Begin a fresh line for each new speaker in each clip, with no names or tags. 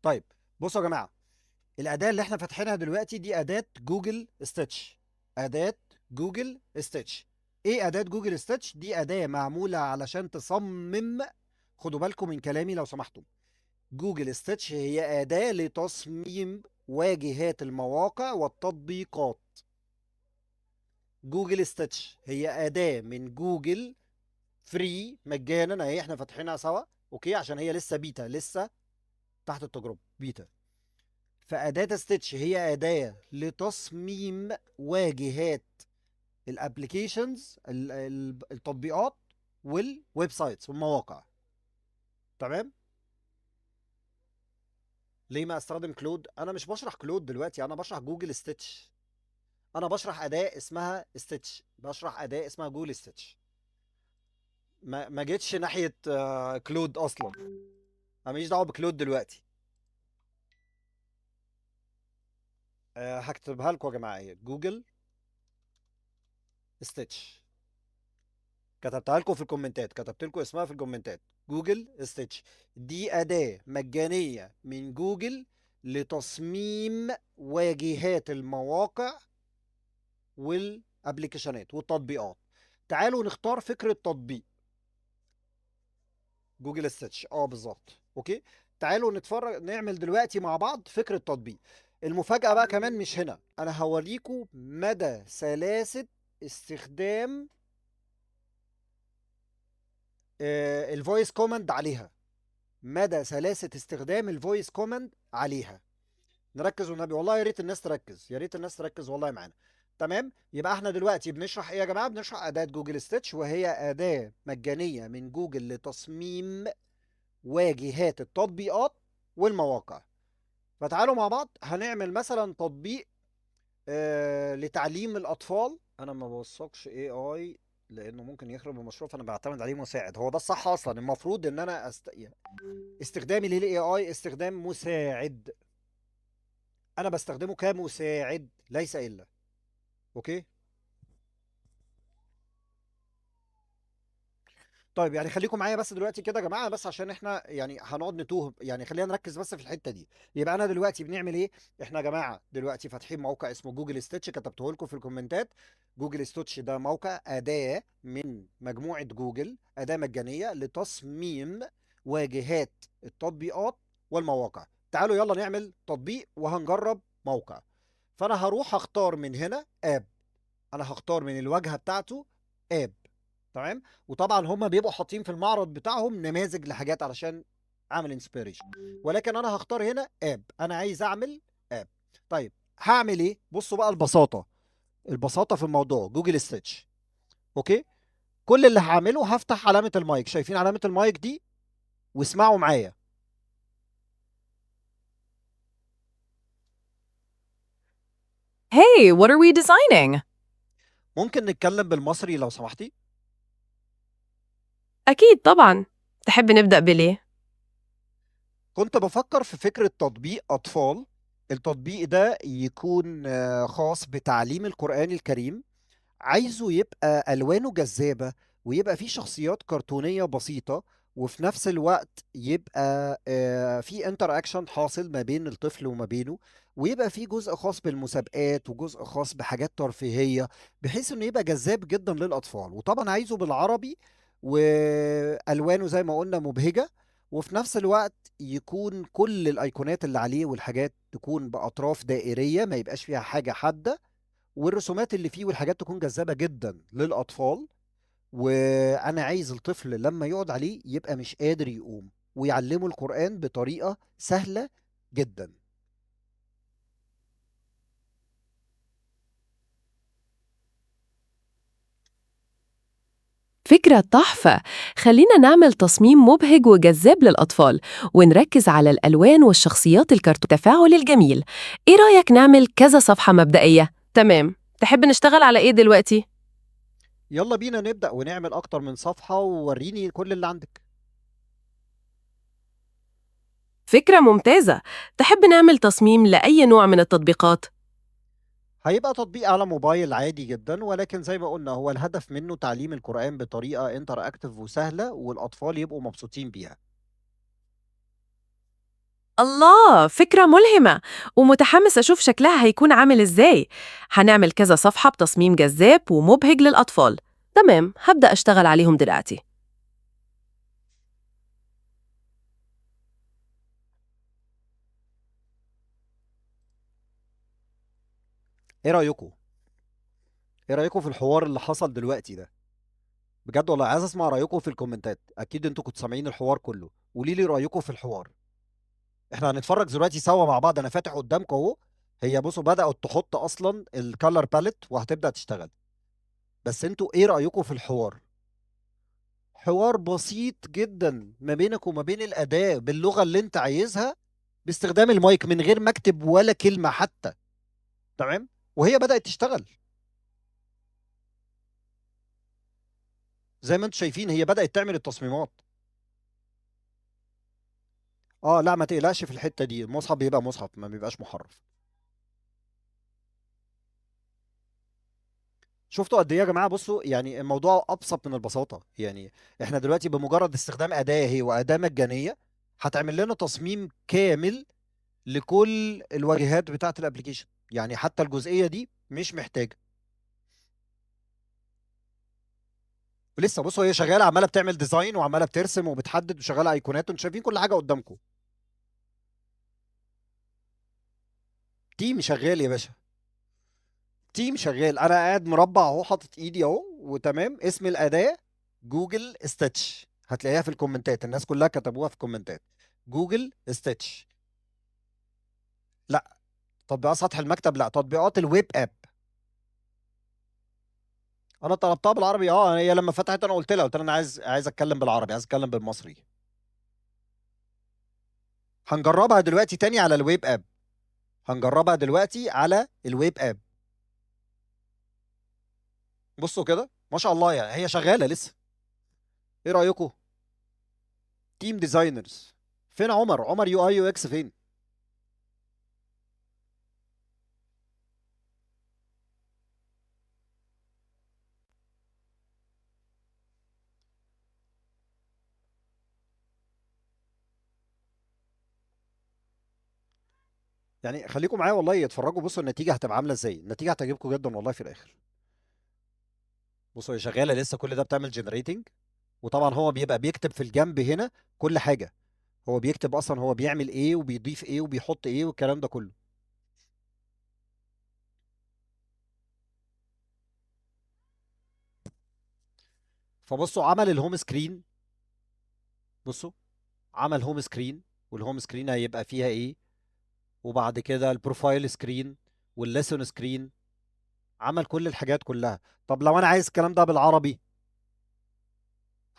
طيب، بصوا يا جماعه، الاداه اللي احنا فاتحينها دلوقتي دي اداه جوجل ستيتش. اداه جوجل ستيتش. ايه اداه جوجل ستيتش دي؟ اداه معموله علشان تصمم. خدوا بالكم من كلامي لو سمحتم. جوجل ستيتش هي اداه لتصميم واجهات المواقع والتطبيقات. جوجل ستيتش هي اداه من جوجل، فري مجانا اهي، احنا فاتحينها سوا. اوكي، عشان هي لسه بيتا، لسه تحت التجربه بيتا. فأداة ستيتش هي أداة لتصميم واجهات الابليكيشنز، التطبيقات والويب سايتس والمواقع. تمام. ليه ما استخدم كلود؟ انا مش بشرح كلود دلوقتي، انا بشرح جوجل ستيتش. انا بشرح أداة اسمها ستيتش، بشرح أداة اسمها جوجل ستيتش. ما جيتش ناحية كلود اصلا. انا ماليش دعوة بكلود دلوقتي. هكتبها لكم يا جماعة، ايه جوجل ستيتش. كتبتها لكم في الكومنتات، كتبت لكم اسمها في الكومنتات. جوجل ستيتش دي أداة مجانية من جوجل لتصميم واجهات المواقع والابليكيشنات والتطبيقات. تعالوا نختار فكرة تطبيق. جوجل ستيتش، بالظبط. اوكي، تعالوا نتفرج، نعمل دلوقتي مع بعض فكرة تطبيق. المفاجأة بقى كمان مش هنا، انا هوريكم مدى سلاسة استخدام الفويس كوماند عليها. مدى سلاسة استخدام الفويس كوماند عليها. نركز والنبي، والله يا ريت الناس تركز، يا ريت الناس تركز والله معانا. تمام، يبقى احنا دلوقتي بنشرح ايه يا جماعة؟ بنشرح أداة جوجل ستيتش، وهي أداة مجانية من جوجل لتصميم واجهات التطبيقات والمواقع. فتعالوا مع بعض هنعمل مثلا تطبيق لتعليم الأطفال. أنا ما بوثقش اي اي لأنه ممكن يخرب المشروع، فأنا بعتمد عليه مساعد. هو ده الصح أصلا، المفروض إن أنا يعني استخدامي للاي اي استخدام مساعد. انا بستخدمه كمساعد ليس الا. اوكي. طيب يعني خليكم معايا بس دلوقتي كده يا جماعه، بس عشان احنا يعني هنقعد نتوه، يعني خلينا نركز بس في الحته دي. يبقى انا دلوقتي بنعمل ايه؟ احنا يا جماعه دلوقتي فاتحين موقع اسمه جوجل ستيتش، كتبته لكم في الكومنتات. جوجل ستيتش ده موقع اداه من مجموعه جوجل، اداه مجانيه لتصميم واجهات التطبيقات والمواقع. تعالوا يلا نعمل تطبيق وهنجرب موقع. فانا هروح اختار من هنا اب. انا هختار من الواجهه بتاعته اب. تمام. وطبعا هم بيبقوا حاطين في المعرض بتاعهم نماذج لحاجات علشان اعمل انسبيريشن، ولكن انا هختار هنا اب. انا عايز اعمل اب. طيب هعمل ايه؟ بصوا بقى البساطه، البساطه في الموضوع جوجل ستيتش. اوكي، كل اللي هعمله هفتح علامه المايك، شايفين علامه المايك دي؟ واسمعوا معايا.
Hey, what are we designing?
ممكن نتكلم بالمصري لو سمحتي؟
أكيد طبعا. تحب نبدأ بليه؟
كنت بفكر في فكرة تطبيق أطفال. التطبيق ده يكون خاص بتعليم القرآن الكريم. عايزه يبقى ألوانه جذابة، ويبقى فيه شخصيات كرتونية بسيطة، وفي نفس الوقت يبقى في انتر اكشن حاصل ما بين الطفل وما بينه، ويبقى في جزء خاص بالمسابقات وجزء خاص بحاجات ترفيهية، بحيث انه يبقى جذاب جدا للأطفال. وطبعا عايزه بالعربي، وألوانه زي ما قلنا مبهجة، وفي نفس الوقت يكون كل الأيقونات اللي عليه والحاجات تكون بأطراف دائرية، ما يبقاش فيها حاجة حادة، والرسومات اللي فيه والحاجات تكون جذابة جدا للأطفال. وأنا عايز الطفل لما يقعد عليه يبقى مش قادر يقوم، ويعلمه القرآن بطريقة سهلة جدا.
فكرة تحفة. خلينا نعمل تصميم مبهج وجذاب للأطفال، ونركز على الألوان والشخصيات الكرتون التفاعل الجميل. إيه رأيك نعمل كذا صفحة مبدئية؟ تمام. تحب نشتغل على إيه دلوقتي؟
يلا بينا نبدأ ونعمل أكتر من صفحة، ووريني كل اللي عندك.
فكرة ممتازة. تحب نعمل تصميم لأي نوع من التطبيقات؟
هيبقى تطبيق على موبايل عادي جدا، ولكن زي ما قلنا هو الهدف منه تعليم القرآن بطريقة انتر اكتف وسهلة، والأطفال يبقوا مبسوطين بيها.
الله، فكرة ملهمة ومتحمس أشوف شكلها هيكون عامل إزاي. هنعمل كذا صفحة بتصميم جذاب ومبهج للأطفال. تمام، هبدأ أشتغل عليهم دلوقتي.
ايه رايكم؟ ايه رايكم في الحوار اللي حصل دلوقتي ده؟ بجد والله عايز اسمع رايكم في الكومنتات، اكيد انتوا كنتوا سامعين الحوار كله، قولي لي رايكم في الحوار. احنا هنتفرج دلوقتي سوا مع بعض، انا فاتح قدامكم اهو. هي بصوا بدأت تحط اصلا الكالر باليت وهتبدأ تشتغل. بس انتوا ايه رأيكم في الحوار؟ حوار بسيط جدا ما بينك وما بين الأداة باللغة اللي انت عايزها، باستخدام المايك من غير ما اكتب ولا كلمة حتى. تمام. وهي بدأت تشتغل. زي ما انتوا شايفين هي بدأت تعمل التصميمات. اه لا، ما تقلقش في الحتة دي، المصحف بيبقى مصحف ما بيبقاش محرف. شفتوا قد ايه يا جماعه؟ بصوا يعني الموضوع ابسط من البساطه يعني. احنا دلوقتي بمجرد استخدام اداه، هي واداه مجانيه، هتعمل لنا تصميم كامل لكل الواجهات بتاعه الابليكيشن. يعني حتى الجزئيه دي مش محتاجه. ولسه بصوا هي شغاله، عماله بتعمل ديزاين وعماله بترسم وبتحدد وشغاله ايقونات، وانتوا شايفين كل حاجه قدامكم. تيم شغال يا باشا. تيم شغال، انا قاعد مربع اهو، حاطط ايدي اهو وتمام. اسم الاداه جوجل ستitch، هتلاقيها في الكومنتات، الناس كلها كتبوها في الكومنتات. جوجل ستitch. لا، تطبيقات سطح المكتب لا، تطبيقات الويب اب. انا طلبتها بالعربي، اه هي لما فتحت انا قلت لها انا عايز اتكلم بالعربي، عايز اتكلم بالمصري. هنجربها دلوقتي تاني على الويب اب. هنجربها دلوقتي على الويب اب. بصوا كده ما شاء الله، يعني هي شغاله لسه. ايه رايكم؟ تيم ديزاينرز. فين عمر؟ عمر يو اي يو اكس فين؟ يعني خليكم معايا والله، اتفرجوا بصوا النتيجه هتبقى عامله ازاي. النتيجه هتعجبكم جدا والله في الاخر. بصوا هي شغاله لسه، كل ده بتعمل جنريتنج. وطبعا هو بيبقى بيكتب في الجنب هنا كل حاجه. هو بيكتب اصلا هو بيعمل ايه وبيضيف ايه وبيحط ايه والكلام ده كله. فبصوا عمل الهوم سكرين. بصوا عمل هوم سكرين. والهوم سكرين هيبقى فيها ايه؟ وبعد كده البروفايل سكرين والليسون سكرين. عمل كل الحاجات كلها. طب لو انا عايز الكلام ده بالعربي،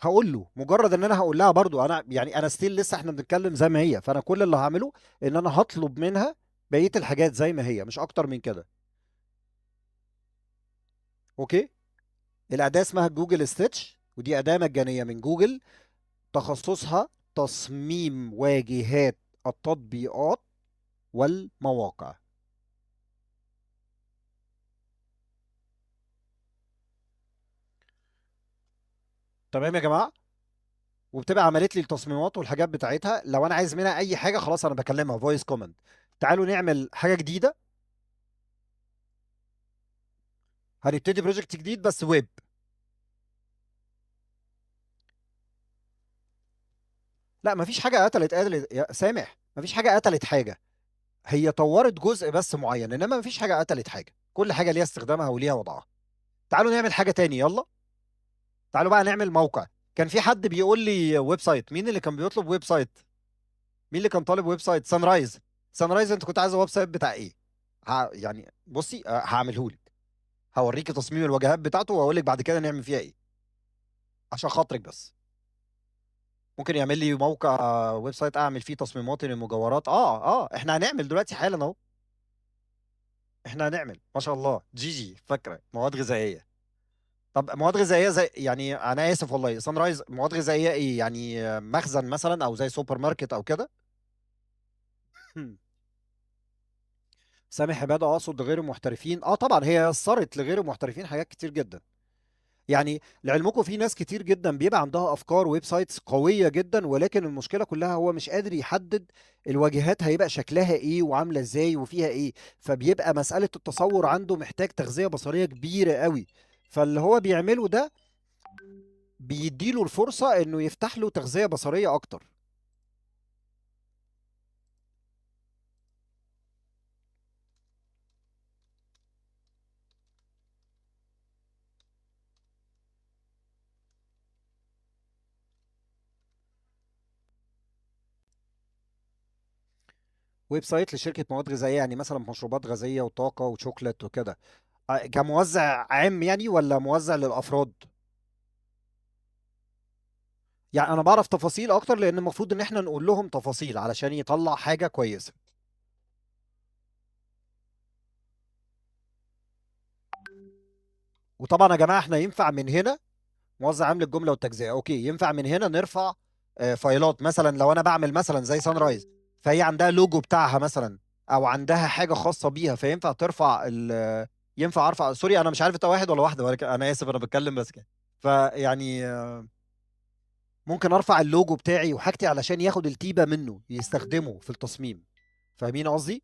هقول له مجرد ان انا هقول لها برضو، انا يعني انا ستيل لسه احنا بنتكلم زي ما هي، فانا كل اللي هعمله ان انا هطلب منها بقية الحاجات زي ما هي، مش اكتر من كده. اوكي. الاداة اسمها جوجل ستitch، ودي اداة مجانية من جوجل. تخصصها تصميم واجهات التطبيقات والمواقع. تمام يا جماعة. وبتبقى عملت لي التصميمات والحاجات بتاعتها. لو انا عايز منها اي حاجة خلاص انا بكلمها فويس كومنت. تعالوا نعمل حاجة جديدة. هنبتدي بروجكت جديد بس ويب. لا مفيش حاجة قتلت يا سامح، مفيش حاجة قتلت حاجة. هي طورت جزء بس معين، انما مفيش حاجة قتلت حاجة، كل حاجة ليها استخدامها وليها وضعها. تعالوا نعمل حاجة تاني يلا. تعالوا بقى نعمل موقع. كان في حد بيقول لي ويب سايت، مين اللي كان بيطلب ويب سايت؟ مين اللي كان طالب ويب سايت؟ سان رايز. سان رايز انت كنت عايز ويب سايت بتاع ايه؟ يعني بصي هعمله لك. هوريكي تصميم الواجهات بتاعته واقول لك بعد كده نعمل فيها ايه. عشان خاطرك بس. ممكن يعمل لي موقع ويب سايت اعمل فيه تصميمات للمجوهرات. احنا هنعمل دلوقتي حالا اهو. احنا هنعمل ما شاء الله جي جي فاكره مواد غذائيه. طب مواد غذائيه زي يعني انا اسف والله سان رايز، مواد غذائيه ايه يعني؟ مخزن مثلا او زي سوبر ماركت او كده؟ سامح عباده اقصد غير المحترفين. اه طبعا هي يسرت لغير المحترفين حاجات كتير جدا. يعني لعلمكم في ناس كتير جدا بيبقى عندها افكار ويب سايتس قويه جدا، ولكن المشكله كلها هو مش قادر يحدد الواجهات هيبقى شكلها ايه وعامله ازاي وفيها ايه. فبيبقى مساله التصور عنده محتاج تغذيه بصريه كبيره قوي. فاللي هو بيعمله ده بيديله الفرصه انه يفتح له تغذيه بصريه اكتر. ويب سايت لشركه مواد غذائيه، يعني مثلا مشروبات غازيه وطاقه وشوكليت وكده. كموزع عام يعني ولا موزع للافراد؟ يعني انا بعرف تفاصيل اكتر لان المفروض ان احنا نقول لهم تفاصيل علشان يطلع حاجة كويسة. وطبعا يا جماعة احنا ينفع من هنا موزع عام للجملة والتجزئة، اوكي ينفع من هنا نرفع فايلات. مثلا لو انا بعمل مثلا زي سان رايز، فهي عندها لوجو بتاعها مثلا، او عندها حاجة خاصة بيها، فينفع ترفع ينفع ارفع. سوري انا مش عارف انت واحد ولا واحدة، ولكن انا اسف انا بتكلم بس كده. فيعني ممكن ارفع اللوجو بتاعي وحاجتي علشان ياخد التيبة منه يستخدمه في التصميم. فاهمين قصدي؟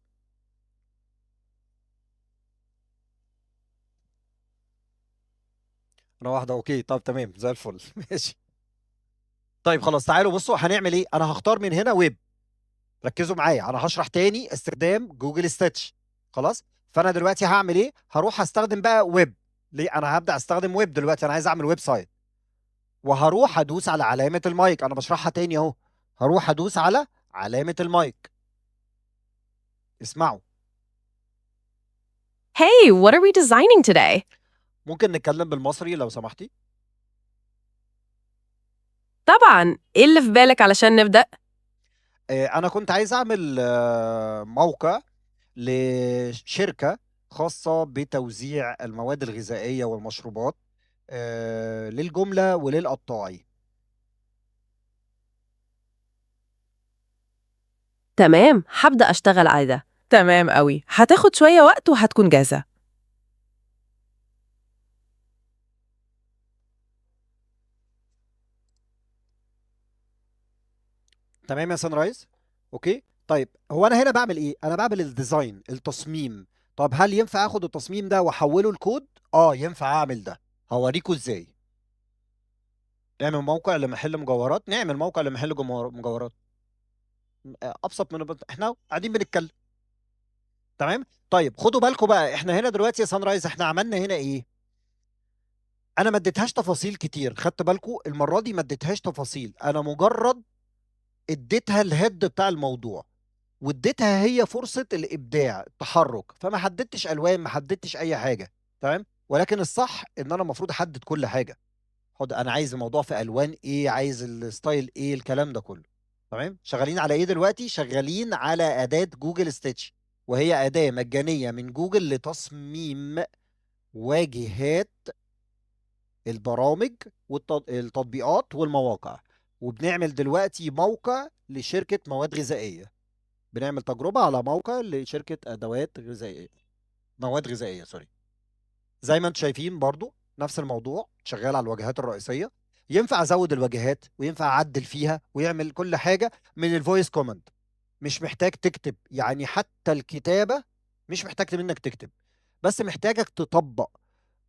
انا واحده، اوكي طب تمام زي الفل ماشي. طيب خلاص تعالوا بصوا هنعمل ايه. انا هختار من هنا ويب. ركزوا معايا انا هشرح تاني استخدام جوجل ستيتش. خلاص. فانا دلوقتي هعمل ايه؟ هروح استخدم بقى ويب. ليه انا هبدا استخدم ويب دلوقتي؟ انا عايز اعمل ويب سايت. وهروح ادوس على علامه المايك، انا بشرحها تاني اهو. هروح ادوس على علامه المايك. اسمعوا.
Hey, what are we designing today?
ممكن نتكلم بالمصري لو سمحتي؟
طبعاً، إيه اللي في بالك علشان نبدأ؟
انا كنت عايز اعمل موقع لشركة خاصة بتوزيع المواد الغذائية والمشروبات للجملة وللقطاعي.
تمام، هبدأ أشتغل على ده. تمام أوي، هتاخد شوية وقت وهتكون جاهزة.
تمام يا سان رايز. اوكي طيب هو انا هنا بعمل ايه؟ انا بعمل الديزاين التصميم. طب هل ينفع اخد التصميم ده واحوله لكود؟ اه ينفع اعمل ده. هوريكم ازاي. نعمل موقع لمحل مجوهرات، نعمل موقع لمحل مجوهرات. ابسط من احنا قاعدين بنتكلم. تمام. طيب خدوا بالكم بقى، احنا هنا دلوقتي يا سان رايز احنا عملنا هنا ايه؟ انا ما اديتهاش تفاصيل كتير، خدت بالكم المره دي ما اديتهاش تفاصيل، انا مجرد اديتها الهيد بتاع الموضوع. واديتها هي فرصه الابداع التحرك، فما حددتش الوان ما حددتش اي حاجه. تمام. ولكن الصح ان انا المفروض احدد كل حاجه. خد انا عايز الموضوع في الوان ايه، عايز الستايل ايه، الكلام ده كله. تمام. شغالين على ايه دلوقتي؟ شغالين على اداه جوجل ستيتش. وهي اداه مجانيه من جوجل لتصميم واجهات البرامج والتطبيقات والمواقع. وبنعمل دلوقتي موقع لشركة مواد غذائية. بنعمل تجربة على موقع لشركة أدوات غذائية، مواد غذائية سوري. زي ما انتم شايفين برضو نفس الموضوع شغال على الواجهات الرئيسية. ينفع أزود الواجهات وينفع أعدل فيها ويعمل كل حاجة من الفويس كوماند. مش محتاج تكتب، يعني حتى الكتابة مش محتاج منك تكتب، بس محتاجك تطبق.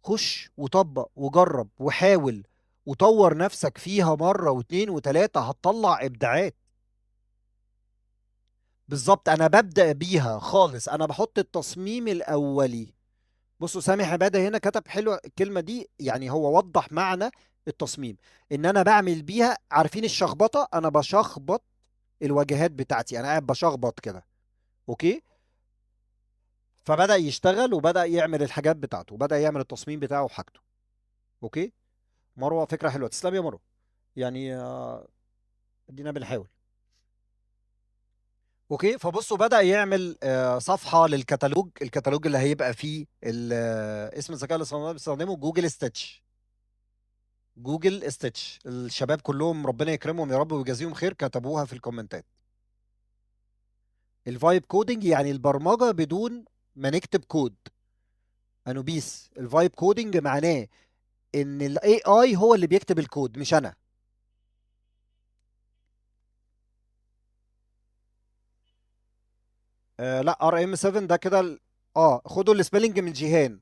خش وطبق وجرب وحاول وطور نفسك فيها مرة واتنين وتلاتة هتطلع إبداعات. بالظبط أنا ببدأ بيها خالص، أنا بحط التصميم الأولي. بصوا سامح عبادة هنا كتب حلوة الكلمة دي، يعني هو وضح معنى التصميم. إن أنا بعمل بيها، عارفين الشخبطة؟ أنا بشخبط الواجهات بتاعتي، أنا قاعد بشخبط كده. أوكي. فبدأ يشتغل وبدأ يعمل الحاجات بتاعته وبدأ يعمل التصميم بتاعه وحاجته. أوكي. مروة فكرة حلوة، تسلم يا مروة. يعني ادينا بنحاول. اوكي فبصوا بدأ يعمل صفحة للكتالوج، الكتالوج اللي هيبقى فيه اسم الذكاء الاصطناعي بيستخدمه جوجل ستيتش. جوجل ستيتش الشباب كلهم ربنا يكرمهم يا رب ويجازيهم خير كتبوها في الكومنتات. الفايب كودنج يعني البرمجة بدون ما نكتب كود. انوبيس الفايب كودنج معناه ان الاي اي هو اللي بيكتب الكود مش انا. لا، ار ام 7 ده كده خدوا السبيلنج من جيهان.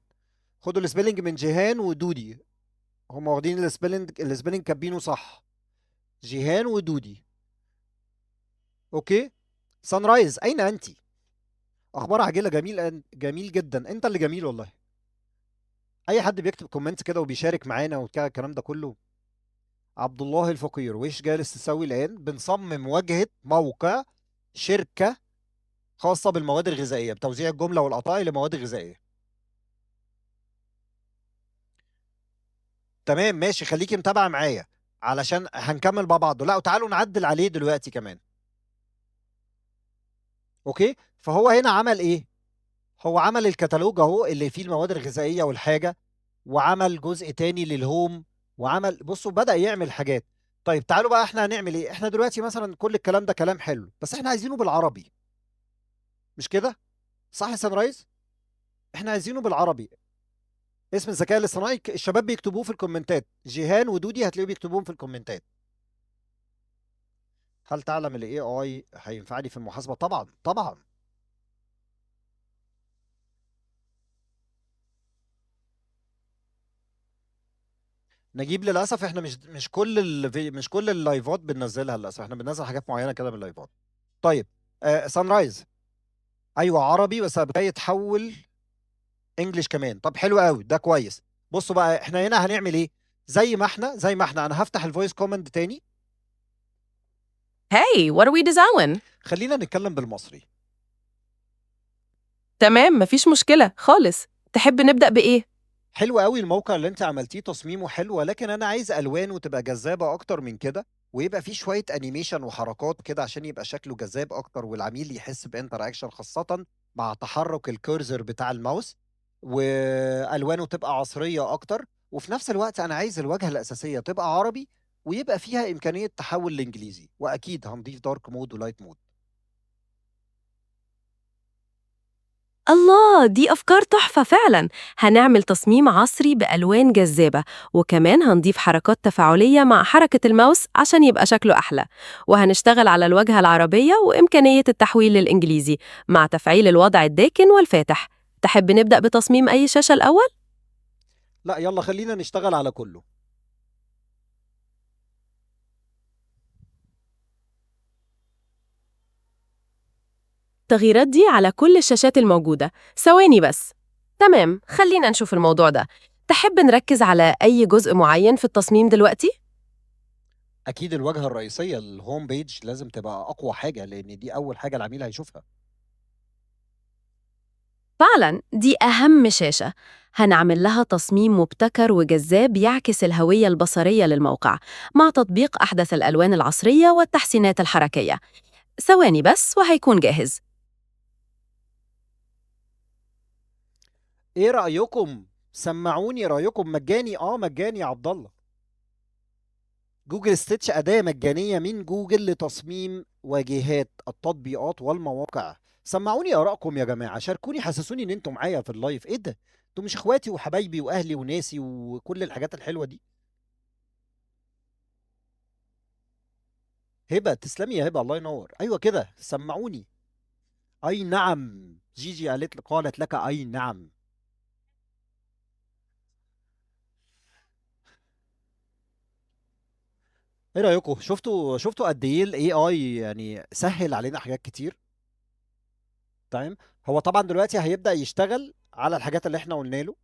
خدوا السبيلنج من جيهان ودودي. هم واخدين السبيلنج كاتبينه صح. جيهان ودودي. اوكي. سان رايز، اين انت؟ اخبار عاجله، جميل جميل جدا، انت اللي جميل والله. اي حد بيكتب كومنت كده وبيشارك معانا وبتاع الكلام ده كله. عبد الله الفقير، ويش جالس تسوي الان؟ بنصمم واجهه موقع شركه خاصه بالمواد الغذائيه، بتوزيع الجمله والقطائع لمواد غذائيه. تمام ماشي، خليكي متابعه معايا علشان هنكمل مع بعض. لا، وتعالوا نعدل عليه دلوقتي كمان. اوكي. فهو هنا عمل ايه؟ هو عمل الكتالوج اهو اللي فيه المواد الغذائيه والحاجه، وعمل جزء تاني للهوم، وعمل، بصوا، بدأ يعمل حاجات. طيب تعالوا بقى احنا هنعمل ايه. احنا دلوقتي مثلا كل الكلام ده كلام حلو، بس احنا عايزينه بالعربي. مش كده؟ صح يا سان رايز؟ احنا عايزينه بالعربي. اسم الذكاء الاصطناعي الشباب بيكتبوه في الكومنتات، جيهان ودودي هتلاقيهم بيكتبوهم في الكومنتات. هل تعلم الاي اي هينفعني في المحاسبه؟ طبعا طبعا. نجيب، للاسف احنا مش كل اللايفات بننزلها، للاسف احنا بننزل حاجات معينه كده من اللايفات. طيب. سان رايز. ايوه عربي، بس بداية يتحول انجليش كمان. طب حلو قوي، ده كويس. بصوا بقى احنا هنا هنعمل ايه. زي ما احنا انا هفتح الفويس كوماند تاني.
Hey, what are we doing?
خلينا نتكلم بالمصري.
تمام، مفيش مشكلة خالص. تحب نبدأ بإيه؟
حلو قوي الموقع اللي انت عملتيه، تصميمه حلو، ولكن انا عايز الوانه تبقى جذابة اكتر من كده، ويبقى فيه شوية انيميشن وحركات كده عشان يبقى شكله جذاب اكتر، والعميل يحس بانتراكشن، خاصة مع تحرك الكيرزر بتاع الماوس، والوانه تبقى عصرية اكتر. وفي نفس الوقت انا عايز الواجهة الاساسية تبقى عربي، ويبقى فيها امكانية تحول لانجليزي، واكيد هنضيف دارك مود ولايت مود.
الله، دي أفكار تحفة فعلا. هنعمل تصميم عصري بألوان جذابة، وكمان هنضيف حركات تفاعلية مع حركة الماوس عشان يبقى شكله أحلى. وهنشتغل على الواجهة العربية وإمكانية التحويل للإنجليزي مع تفعيل الوضع الداكن والفاتح. تحب نبدأ بتصميم أي شاشة الأول؟
لا، يلا خلينا نشتغل على كله.
التغييرات دي على كل الشاشات الموجودة. ثواني بس. تمام، خلينا نشوف الموضوع ده. تحب نركز على أي جزء معين في التصميم دلوقتي؟
اكيد الواجهة الرئيسية، الهوم بيج، لازم تبقى اقوى حاجة لان دي اول حاجة العميل هيشوفها.
فعلا دي أهم شاشة. هنعمل لها تصميم مبتكر وجذاب يعكس الهوية البصرية للموقع، مع تطبيق أحدث الألوان العصرية والتحسينات الحركية. ثواني بس وهيكون جاهز.
ايه رأيكم؟ سمعوني رأيكم. مجاني، مجاني يا عبد الله. جوجل ستيتش أداة مجانية من جوجل لتصميم واجهات التطبيقات والمواقع. سمعوني آرائكم يا جماعة، شاركوني، حسسوني ان انتم معايا في اللايف. ايه ده؟ انتم مش اخواتي وحبايبي واهلي وناسي وكل الحاجات الحلوة دي؟ هبة، تسلمي يا هبة، الله ينور. ايوه كده، سمعوني. اي نعم. جيجي قالت لك اي نعم. ايه رأيكم؟ شفتوا قد ايه الاي اي يعني سهل علينا حاجات كتير. تمام. هو طبعا دلوقتي هيبدأ يشتغل على الحاجات اللي احنا قلنا له.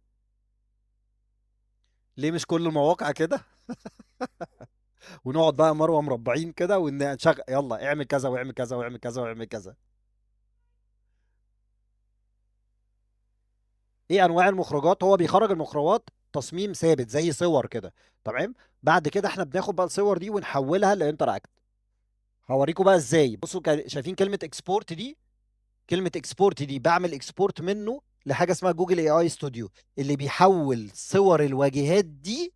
ليه مش كل المواقع كده؟ ونقعد بقى مروه مربعين كده ونشغل، يلا اعمل كذا واعمل كذا واعمل كذا واعمل كذا. ايه انواع المخرجات؟ هو بيخرج المخرجات تصميم ثابت زي صور كده. تمام. بعد كده احنا بناخد بقى الصور دي ونحولها لانتراكت. هوريكم بقى ازاي. بصوا، شايفين كلمة اكسبورت دي؟ كلمة اكسبورت دي بعمل اكسبورت منه لحاجة اسمها جوجل اي اي ستوديو، اللي بيحول صور الواجهات دي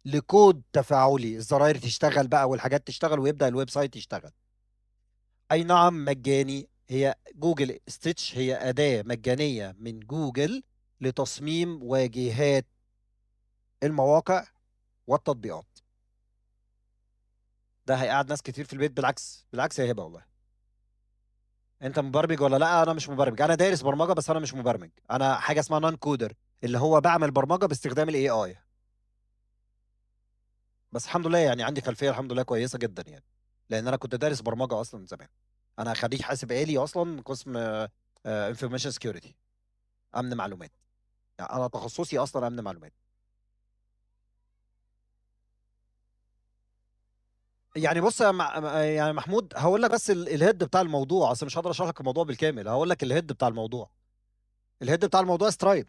لكود تفاعلي، الزراير تشتغل بقى والحاجات تشتغل ويبدأ الويب سايت يشتغل. اي نعم مجاني. هي جوجل ستيتش هي أداة مجانية من جوجل لتصميم واجهات المواقع والتطبيقات. ده هيقعد ناس كتير في البيت. بالعكس بالعكس يا هبه والله. انت مبرمج ولا لا؟ انا مش مبرمج، انا دارس برمجه بس انا مش مبرمج، انا حاجه اسمها نون كودر، اللي هو بعمل برمجه باستخدام الاي اي. بس الحمد لله يعني عندي خلفيه الحمد لله كويسه جدا يعني، لان انا كنت دارس برمجه اصلا من زمان. انا خريج حاسب آلي اصلا، قسم انفورميشن سكيورتي، امن معلومات. يعني انا تخصصي اصلا امن معلومات. يعني بص يا يعني محمود، هقول لك بس الهيد بتاع الموضوع، اصل مش هقدر اشرح لك الموضوع بالكامل، هقول لك الهيد بتاع الموضوع. الهيد بتاع الموضوع سترايب.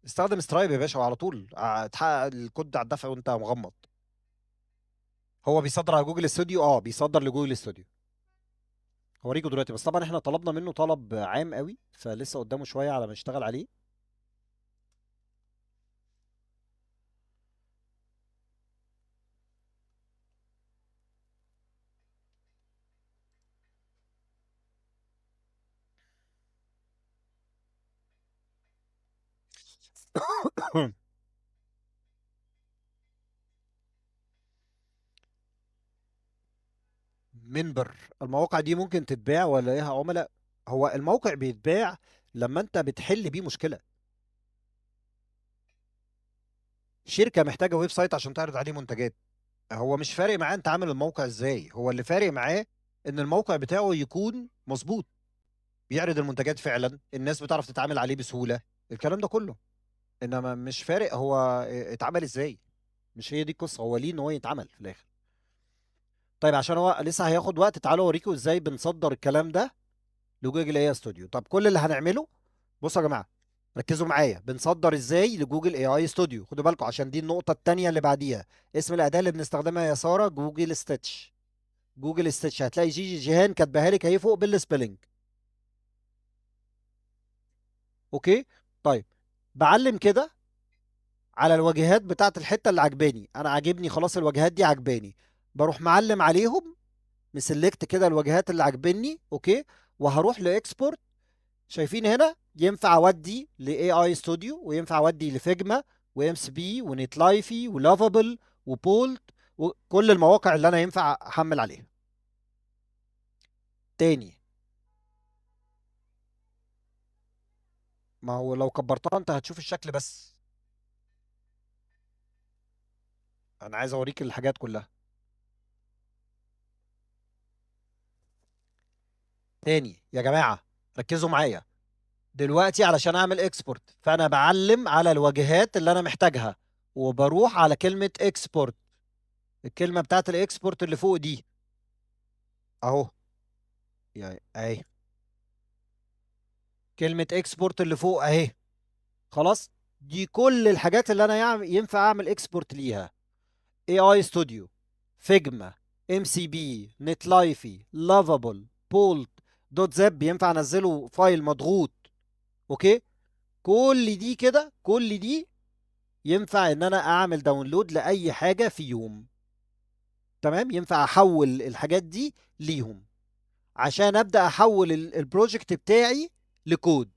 استخدم سترايب يا باشا، وعلى طول تحقق الكود على الدفع وانت مغمض. هو بيصدر على جوجل استوديو، بيصدر لجوجل استوديو. هوريكوا دلوقتي، بس طبعا احنا طلبنا منه طلب عام قوي، فلسه قدامه شويه على ما يشتغل عليه. منبر. المواقع دي ممكن تتباع ولا ليها عملاء؟ هو الموقع بيتباع لما انت بتحل بيه مشكله. شركه محتاجه ويب سايت عشان تعرض عليه منتجات. هو مش فارق معاه انت عامل الموقع ازاي، هو اللي فارق معاه ان الموقع بتاعه يكون مظبوط، بيعرض المنتجات فعلا، الناس بتعرف تتعامل عليه بسهوله، الكلام ده كله. انما مش فارق هو اتعمل ازاي، مش هي دي القصه، هو ليه ان هو يتعمل في الاخر. طيب عشان هو لسه هياخد وقت، تعالوا اوريكم ازاي بنصدر الكلام ده لجوجل اي ستوديو. طب كل اللي هنعمله، بصوا يا جماعه، ركزوا معايا، بنصدر ازاي لجوجل اي اي ستوديو. خدوا بالكم عشان دي النقطه التانيه اللي بعديها. اسم الاداه اللي بنستخدمها يا ساره جوجل ستيتش. جوجل ستيتش، هتلاقي جيجي جيهان كاتباها لك اهي فوق بالسبيلنج. اوكي. طيب بعلم كده على الواجهات بتاعت الحته اللي عجباني، انا عاجبني خلاص الواجهات دي عجباني، بروح معلم عليهم، مسلكت كده الواجهات اللي عجبني. اوكي. وهروح لاكسبورت. شايفين هنا ينفع اودي لاي اي ستوديو، وينفع اودي لفيجما، وام سي بي، ونيت لايفي، ولافابل، وبولت، وكل المواقع اللي انا ينفع احمل عليها. تاني، ما هو لو كبرتها انت هتشوف الشكل بس، انا عايز اوريك الحاجات كلها. تاني يا جماعة، ركزوا معايا. دلوقتي علشان اعمل اكسبورت، فانا بعلم على الواجهات اللي انا محتاجها، وبروح على كلمة اكسبورت، الكلمة بتاعت الاكسبورت اللي فوق دي اهو، يعني اهي كلمة اكسبورت اللي فوق اهي. خلاص. دي كل الحاجات اللي انا ينفع اعمل اكسبورت ليها: اي اي ستوديو، فيجما، ام سي بي، نت لايفي، لافابل، بولت، دوت زب، ينفع انزله فايل مضغوط. اوكي. كل دي كده، كل دي ينفع ان انا اعمل داونلود لاي حاجه في يوم. تمام. ينفع احول الحاجات دي ليهم عشان ابدا احول البروجكت بتاعي لكود.